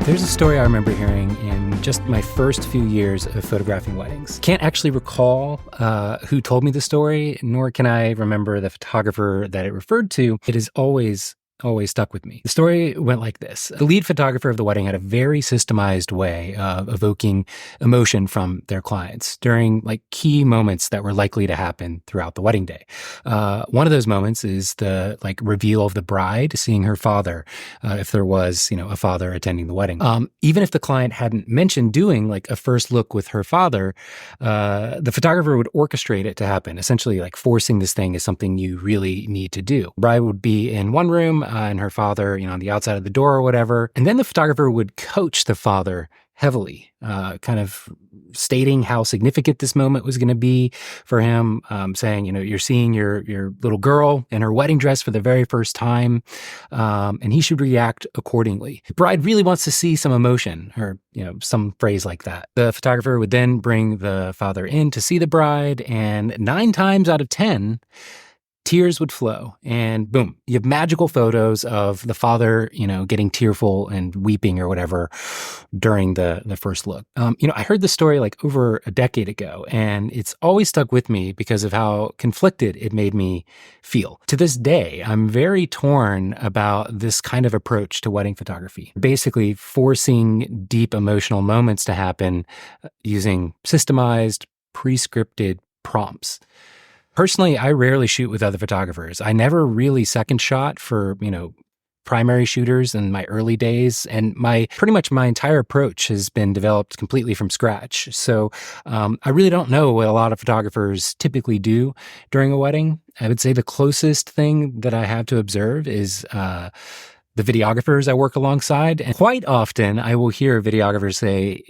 There's a story I remember hearing in just my first few years of photographing weddings. Can't actually recall who told me the story, nor can I remember the photographer that it referred to. It is always stuck with me. The story went like this. The lead photographer of the wedding had a very systemized way of evoking emotion from their clients during key moments that were likely to happen throughout the wedding day. One of those moments is the reveal of the bride seeing her father, if there was, a father attending the wedding. Even if the client hadn't mentioned doing a first look with her father, the photographer would orchestrate it to happen, essentially forcing this thing is something you really need to do. The bride would be in one room, and her father, on the outside of the door or whatever. And then the photographer would coach the father heavily, kind of stating how significant this moment was going to be for him, saying, you're seeing your little girl in her wedding dress for the very first time, and he should react accordingly. The bride really wants to see some emotion, or, some phrase like that. The photographer would then bring the father in to see the bride, and 9 times out of 10, tears would flow, and boom, you have magical photos of the father, getting tearful and weeping or whatever during the first look. I heard this story over a decade ago, and it's always stuck with me because of how conflicted it made me feel. To this day, I'm very torn about this kind of approach to wedding photography, basically forcing deep emotional moments to happen using systemized, pre-scripted prompts. Personally, I rarely shoot with other photographers. I never really second shot for, primary shooters in my early days, and pretty much my entire approach has been developed completely from scratch. So I really don't know what a lot of photographers typically do during a wedding. I would say the closest thing that I have to observe is the videographers I work alongside. And quite often I will hear videographers say,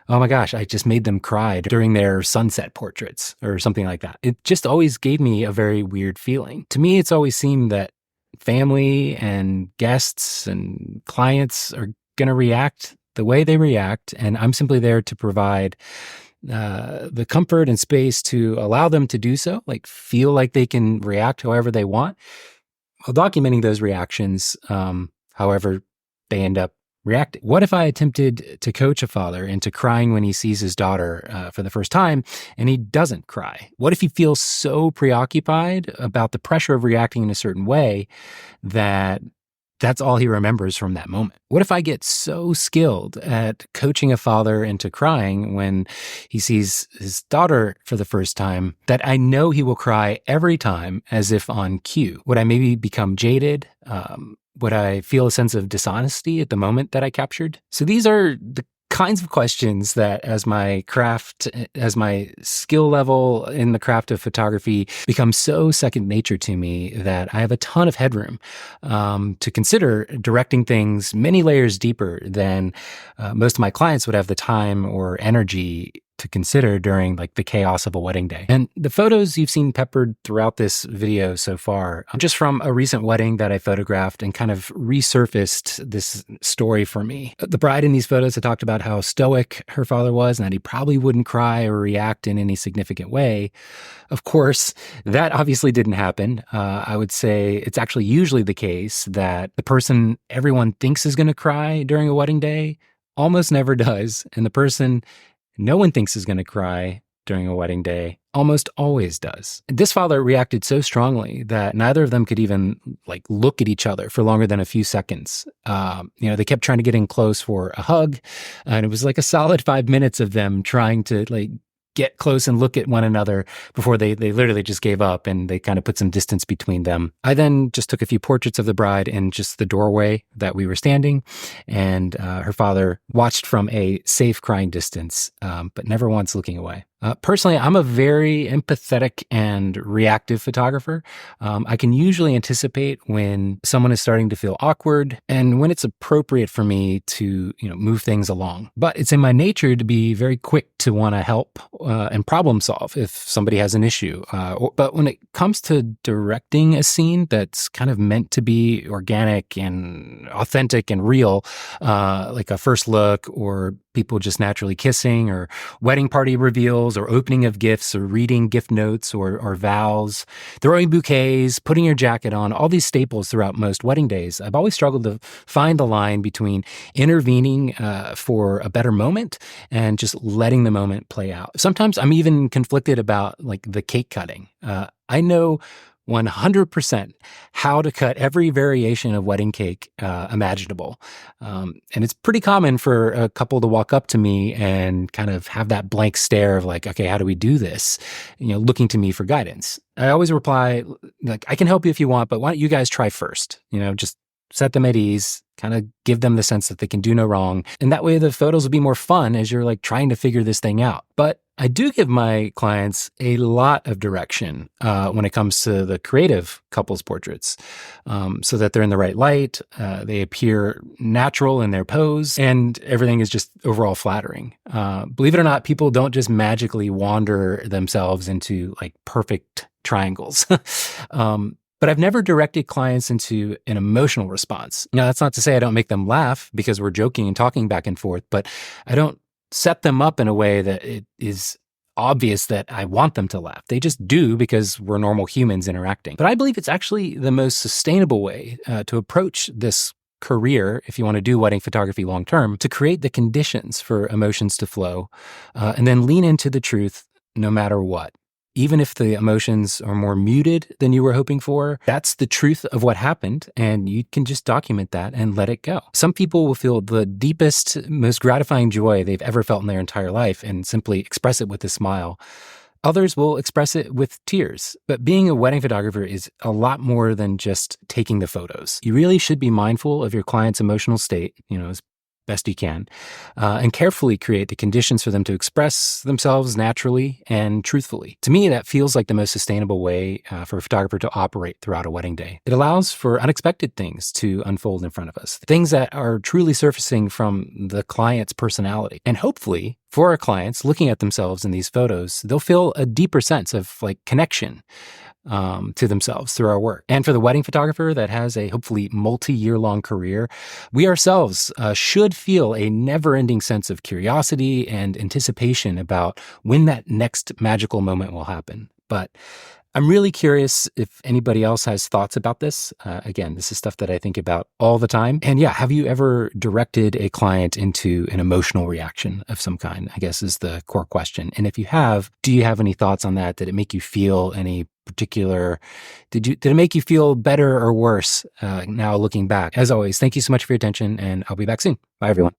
oh my gosh, I just made them cry during their sunset portraits or something like that. It just always gave me a very weird feeling. To me, it's always seemed that family and guests and clients are going to react the way they react, and I'm simply there to provide the comfort and space to allow them to do so, feel like they can react however they want, while documenting those reactions, however they end up reacting. What if I attempted to coach a father into crying when he sees his daughter for the first time, and he doesn't cry? What if he feels so preoccupied about the pressure of reacting in a certain way that that's all he remembers from that moment? What if I get so skilled at coaching a father into crying when he sees his daughter for the first time that I know he will cry every time as if on cue? Would I maybe become jaded? Would I feel a sense of dishonesty at the moment that I captured? So these are the kinds of questions that as my skill level in the craft of photography becomes so second nature to me that I have a ton of headroom to consider directing things many layers deeper than most of my clients would have the time or energy to consider during the chaos of a wedding day. And the photos you've seen peppered throughout this video so far, just from a recent wedding that I photographed and kind of resurfaced this story for me. The bride in these photos had talked about how stoic her father was and that he probably wouldn't cry or react in any significant way. Of course, that obviously didn't happen. I would say it's actually usually the case that the person everyone thinks is going to cry during a wedding day almost never does, and the person no one thinks is going to cry during a wedding day almost always does. This father reacted so strongly that neither of them could even look at each other for longer than a few seconds. They kept trying to get in close for a hug, and it was a solid 5 minutes of them trying to get close and look at one another before they literally just gave up, and they kind of put some distance between them. I then just took a few portraits of the bride in just the doorway that we were standing, and her father watched from a safe crying distance, but never once looking away. Personally, I'm a very empathetic and reactive photographer. I can usually anticipate when someone is starting to feel awkward and when it's appropriate for me to, move things along. But it's in my nature to be very quick to want to help and problem solve if somebody has an issue. But when it comes to directing a scene that's kind of meant to be organic and authentic and real, like a first look or people just naturally kissing, or wedding party reveals, or opening of gifts, or reading gift notes, or vows, throwing bouquets, putting your jacket on, all these staples throughout most wedding days. I've always struggled to find the line between intervening for a better moment and just letting the moment play out. Sometimes I'm even conflicted about like the cake cutting. I know 100% how to cut every variation of wedding cake imaginable. And it's pretty common for a couple to walk up to me and kind of have that blank stare of like, okay, how do we do this? Looking to me for guidance. I always reply, like, I can help you if you want, but why don't you guys try first? Just set them at ease, kind of give them the sense that they can do no wrong. And that way the photos will be more fun as you're like trying to figure this thing out. But I do give my clients a lot of direction when it comes to the creative couples portraits, so that they're in the right light, they appear natural in their pose, and everything is just overall flattering. Believe it or not, people don't just magically wander themselves into like perfect triangles. But I've never directed clients into an emotional response. Now, that's not to say I don't make them laugh because we're joking and talking back and forth, but I don't set them up in a way that it is obvious that I want them to laugh. They just do because we're normal humans interacting. But I believe it's actually the most sustainable way to approach this career, if you want to do wedding photography long term, to create the conditions for emotions to flow and then lean into the truth no matter what. Even if the emotions are more muted than you were hoping for, that's the truth of what happened, and you can just document that and let it go. Some people will feel the deepest, most gratifying joy they've ever felt in their entire life and simply express it with a smile. Others will express it with tears. But being a wedding photographer is a lot more than just taking the photos. You really should be mindful of your client's emotional state, as best you can, and carefully create the conditions for them to express themselves naturally and truthfully. To me, that feels like the most sustainable way for a photographer to operate throughout a wedding day. It allows for unexpected things to unfold in front of us, things that are truly surfacing from the client's personality. And hopefully, for our clients looking at themselves in these photos, they'll feel a deeper sense of like connection to themselves through our work. And for the wedding photographer that has a hopefully multi-year long career, we ourselves should feel a never-ending sense of curiosity and anticipation about when that next magical moment will happen. But I'm really curious if anybody else has thoughts about this. Again, this is stuff that I think about all the time. And yeah, have you ever directed a client into an emotional reaction of some kind, I guess is the core question. And if you have, do you have any thoughts on that? Did it make you feel any particular, did it make you feel better or worse now looking back? As always, thank you so much for your attention, and I'll be back soon. Bye, everyone.